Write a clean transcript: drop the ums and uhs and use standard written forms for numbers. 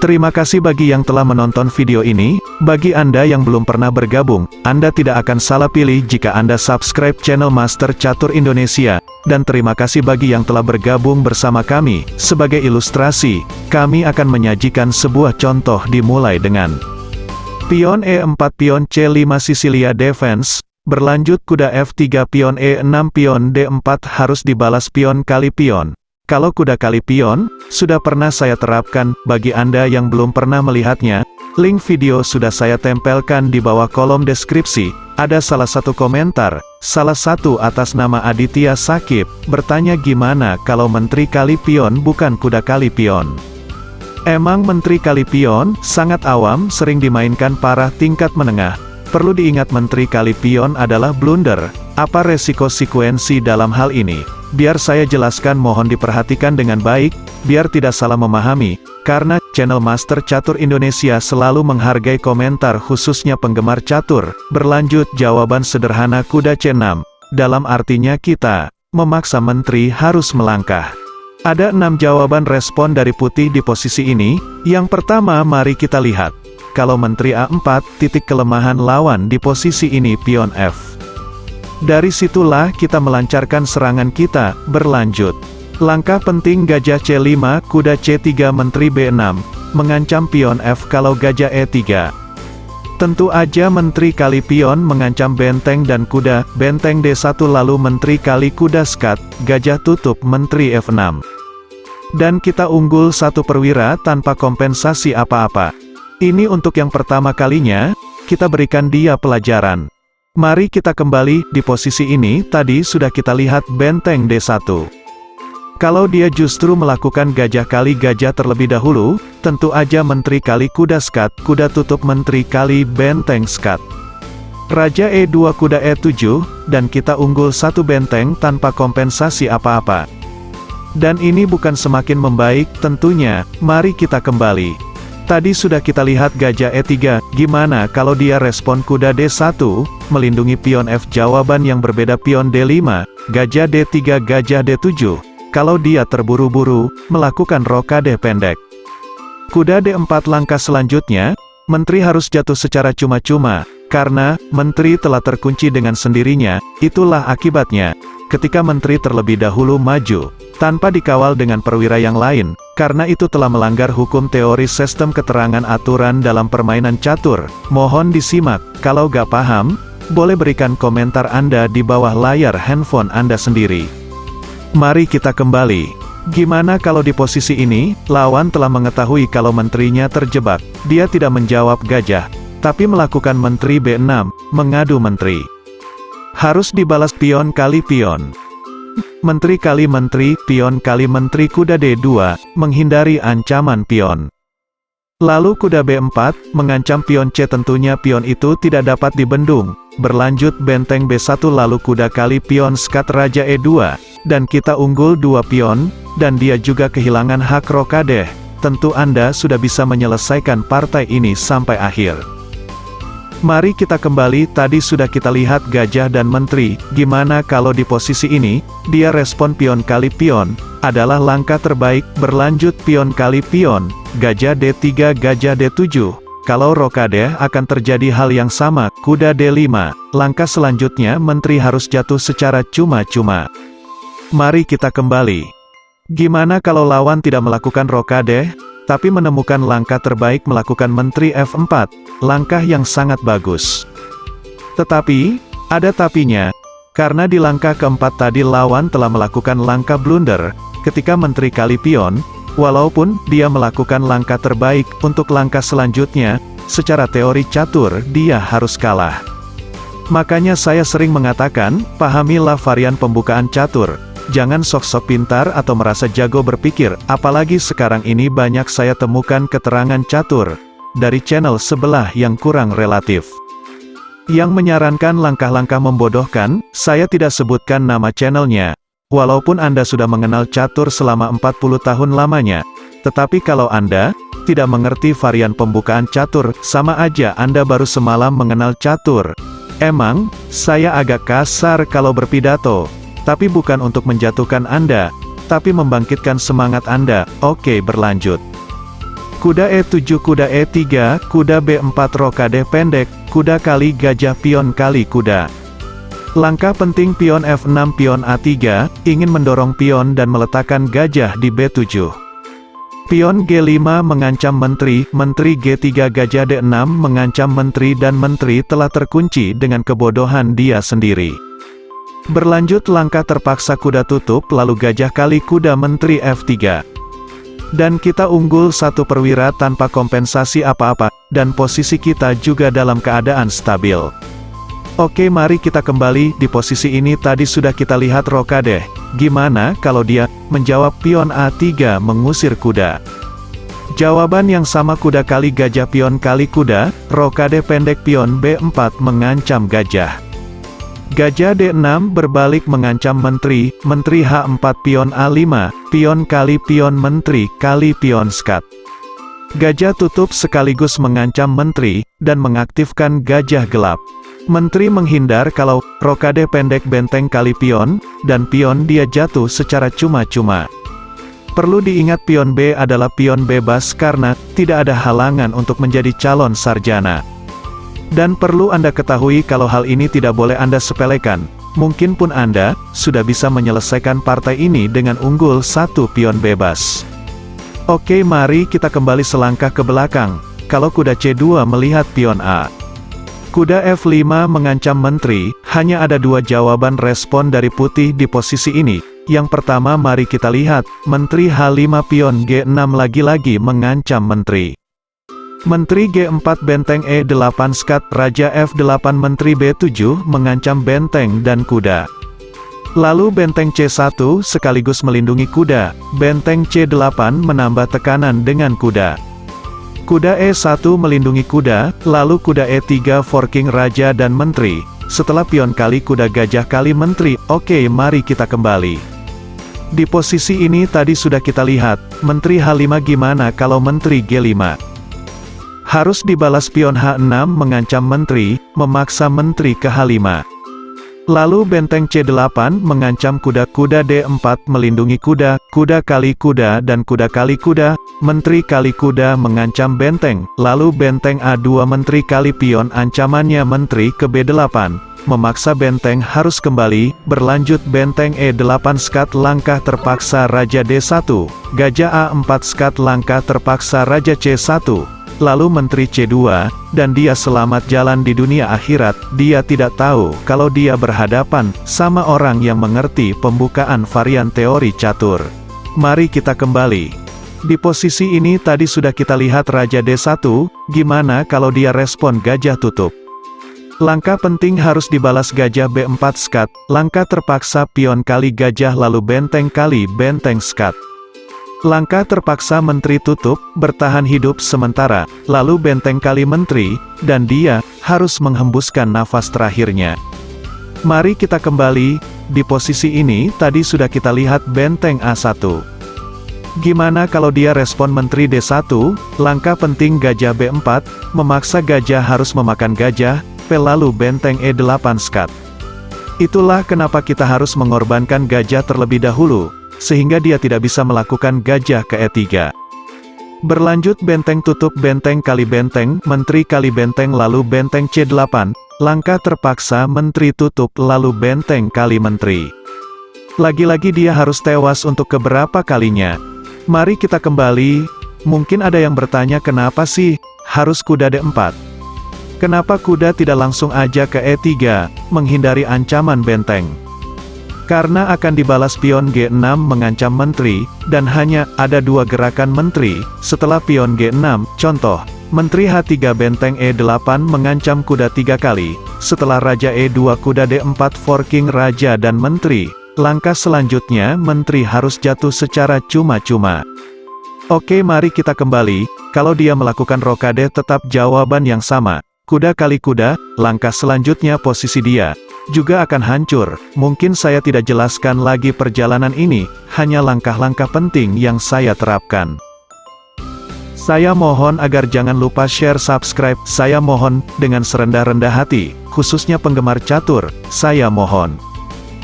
Terima kasih bagi yang telah menonton video ini. Bagi Anda yang belum pernah bergabung, Anda tidak akan salah pilih jika Anda subscribe channel Master Catur Indonesia. Dan terima kasih bagi yang telah bergabung bersama kami. Sebagai ilustrasi, kami akan menyajikan sebuah contoh dimulai dengan pion E4, pion C5 Sicilia Defense, berlanjut kuda F3, pion E6, pion D4 harus dibalas pion kali pion. Kalau kuda kali pion, sudah pernah saya terapkan. Bagi Anda yang belum pernah melihatnya, link video sudah saya tempelkan di bawah kolom deskripsi. Ada salah satu komentar, salah satu atas nama Aditya Sakib, bertanya gimana kalau menteri kali pion bukan kuda kali pion. Emang menteri kali pion, sangat awam, sering dimainkan para tingkat menengah. Perlu diingat menteri kali pion adalah blunder. Apa resiko sekuensi dalam hal ini? Biar saya jelaskan, mohon diperhatikan dengan baik, biar tidak salah memahami, karena channel Master Catur Indonesia selalu menghargai komentar khususnya penggemar catur. Berlanjut, jawaban sederhana kuda C6, dalam artinya kita memaksa menteri harus melangkah. Ada 6 jawaban respon dari putih di posisi ini. Yang pertama, mari kita lihat. Kalau menteri A4, titik kelemahan lawan di posisi ini pion F. Dari situlah kita melancarkan serangan kita. Berlanjut, langkah penting gajah C5, kuda C3, menteri B6, mengancam pion F. Kalau gajah E3, tentu aja menteri kali pion mengancam benteng dan kuda. Benteng D1, lalu menteri kali kuda skat, gajah tutup menteri F6. Dan kita unggul 1 perwira tanpa kompensasi apa-apa. Ini untuk yang pertama kalinya, kita berikan dia pelajaran. Mari kita kembali, di posisi ini tadi sudah kita lihat benteng D1. Kalau dia justru melakukan gajah kali gajah terlebih dahulu, tentu aja menteri kali kuda skat, kuda tutup menteri kali benteng skat. Raja E2, kuda E7, dan kita unggul 1 benteng tanpa kompensasi apa-apa. Dan ini bukan semakin membaik, tentunya. Mari kita kembali. Tadi sudah kita lihat gajah E3, gimana kalau dia respon kuda D1, melindungi pion F. Jawaban yang berbeda, pion D5, gajah D3, gajah D7, kalau dia terburu-buru, melakukan rokade pendek. Kuda D4, langkah selanjutnya, menteri harus jatuh secara cuma-cuma, karena menteri telah terkunci dengan sendirinya. Itulah akibatnya, ketika menteri terlebih dahulu maju, tanpa dikawal dengan perwira yang lain, karena itu telah melanggar hukum teori sistem keterangan aturan dalam permainan catur. Mohon disimak. Kalau gak paham, boleh berikan komentar Anda di bawah layar handphone Anda sendiri. Mari kita kembali. Gimana kalau di posisi ini, lawan telah mengetahui kalau menterinya terjebak. Dia tidak menjawab gajah, tapi melakukan menteri B6, mengadu menteri. Harus dibalas pion kali pion. Menteri kali menteri, pion kali menteri, kuda D2, menghindari ancaman pion. Lalu kuda B4, mengancam pion C, tentunya pion itu tidak dapat dibendung. Berlanjut benteng B1, lalu kuda kali pion skat, raja E2, dan kita unggul 2 pion, dan dia juga kehilangan hak rokade. Tentu Anda sudah bisa menyelesaikan partai ini sampai akhir. Mari kita kembali, tadi sudah kita lihat gajah dan menteri. Gimana kalau di posisi ini, dia respon pion kali pion, adalah langkah terbaik. Berlanjut pion kali pion, gajah D3, gajah D7. Kalau rokade akan terjadi hal yang sama, kuda D5. Langkah selanjutnya menteri harus jatuh secara cuma-cuma. Mari kita kembali. Gimana kalau lawan tidak melakukan rokade, tapi menemukan langkah terbaik, melakukan menteri F4, langkah yang sangat bagus. Tetapi, ada tapinya, karena di langkah keempat tadi lawan telah melakukan langkah blunder, ketika menteri kali pion, walaupun dia melakukan langkah terbaik, untuk langkah selanjutnya, secara teori catur, dia harus kalah. Makanya saya sering mengatakan, pahamilah varian pembukaan catur. Jangan sok-sok pintar atau merasa jago berpikir, apalagi sekarang ini banyak saya temukan keterangan catur dari channel sebelah yang kurang relatif, yang menyarankan langkah-langkah membodohkan. Saya tidak sebutkan nama channelnya, walaupun Anda sudah mengenal catur selama 40 tahun lamanya. Tetapi kalau Anda tidak mengerti varian pembukaan catur, sama aja Anda baru semalam mengenal catur. Emang, saya agak kasar kalau berpidato, tapi bukan untuk menjatuhkan Anda, tapi membangkitkan semangat Anda. Oke, berlanjut. Kuda E7, kuda E3, kuda B4 rokade pendek, kuda kali gajah, pion kali kuda. Langkah penting pion F6, pion A3, ingin mendorong pion dan meletakkan gajah di B7. Pion G5 mengancam menteri, menteri G3 gajah D6 mengancam menteri dan menteri telah terkunci dengan kebodohan dia sendiri. Berlanjut langkah terpaksa kuda tutup lalu gajah kali kuda menteri F3. Dan kita unggul satu perwira tanpa kompensasi apa-apa, dan posisi kita juga dalam keadaan stabil. Oke, mari kita kembali. Di posisi ini tadi sudah kita lihat rokade. Gimana kalau dia menjawab pion A3 mengusir kuda? Jawaban yang sama, kuda kali gajah, pion kali kuda, rokade pendek pion B4 mengancam gajah. Gajah D6 berbalik mengancam menteri, menteri H4 pion A5, pion kali pion menteri kali pion skat. Gajah tutup sekaligus mengancam menteri, dan mengaktifkan gajah gelap. Menteri menghindar kalau rokade pendek benteng kali pion, dan pion dia jatuh secara cuma-cuma. Perlu diingat pion B adalah pion bebas karena tidak ada halangan untuk menjadi calon sarjana. Dan perlu Anda ketahui kalau hal ini tidak boleh Anda sepelekan. Mungkin pun Anda sudah bisa menyelesaikan partai ini dengan unggul satu pion bebas. Oke, mari kita kembali selangkah ke belakang. Kalau kuda C2 melihat pion A. Kuda F5 mengancam menteri, hanya ada dua jawaban respon dari putih di posisi ini. Yang pertama, mari kita lihat, menteri H5 pion G6 lagi-lagi mengancam menteri. Menteri G4 benteng E8 skat, raja F8 menteri B7 mengancam benteng dan kuda. Lalu benteng C1 sekaligus melindungi kuda, benteng C8 menambah tekanan dengan kuda. Kuda E1 melindungi kuda, lalu kuda E3 forking raja dan menteri. Setelah pion kali kuda gajah kali menteri. Oke, mari kita kembali. Di posisi ini tadi sudah kita lihat, menteri H5 gimana kalau menteri G5? Harus dibalas pion H6 mengancam menteri, memaksa menteri ke H5. Lalu benteng C8 mengancam kuda, kuda D4 melindungi kuda, kuda kali kuda dan kuda kali kuda, menteri kali kuda mengancam benteng, lalu benteng A2 menteri kali pion ancamannya menteri ke B8, memaksa benteng harus kembali, berlanjut benteng E8 skat langkah terpaksa raja D1, gajah A4 skat langkah terpaksa raja C1. Lalu menteri C2, dan dia selamat jalan di dunia akhirat. Dia tidak tahu kalau dia berhadapan sama orang yang mengerti pembukaan varian teori catur. Mari kita kembali. Di posisi ini tadi sudah kita lihat raja D1, gimana kalau dia respon gajah tutup? Langkah penting harus dibalas gajah B4 skat, langkah terpaksa pion kali gajah lalu benteng kali benteng skat. Langkah terpaksa menteri tutup, bertahan hidup sementara, lalu benteng kali menteri, dan dia harus menghembuskan nafas terakhirnya. Mari kita kembali. Di posisi ini tadi sudah kita lihat benteng A1. Gimana kalau dia respon menteri D1, langkah penting gajah B4, memaksa gajah harus memakan gajah, lalu benteng E8 skat. Itulah kenapa kita harus mengorbankan gajah terlebih dahulu, sehingga dia tidak bisa melakukan gajah ke E3. Berlanjut benteng tutup, benteng kali benteng, menteri kali benteng lalu benteng C8, langkah terpaksa menteri tutup lalu benteng kali menteri. Lagi-lagi dia harus tewas untuk keberapa kalinya. Mari kita kembali. Mungkin ada yang bertanya kenapa sih harus kuda D4? Kenapa kuda tidak langsung aja ke E3, menghindari ancaman benteng? Karena akan dibalas pion G6 mengancam menteri, dan hanya ada dua gerakan menteri, setelah pion G6, contoh, menteri H3 benteng E8 mengancam kuda 3 kali, setelah raja E2 kuda D4 forking raja dan menteri, langkah selanjutnya menteri harus jatuh secara cuma-cuma. Oke, mari kita kembali. Kalau dia melakukan rokade tetap jawaban yang sama, kuda kali kuda, langkah selanjutnya posisi dia juga akan hancur. Mungkin saya tidak jelaskan lagi perjalanan ini, hanya langkah-langkah penting yang saya terapkan. Saya mohon agar jangan lupa share, subscribe, saya mohon, dengan serendah-rendah hati, khususnya penggemar catur, saya mohon.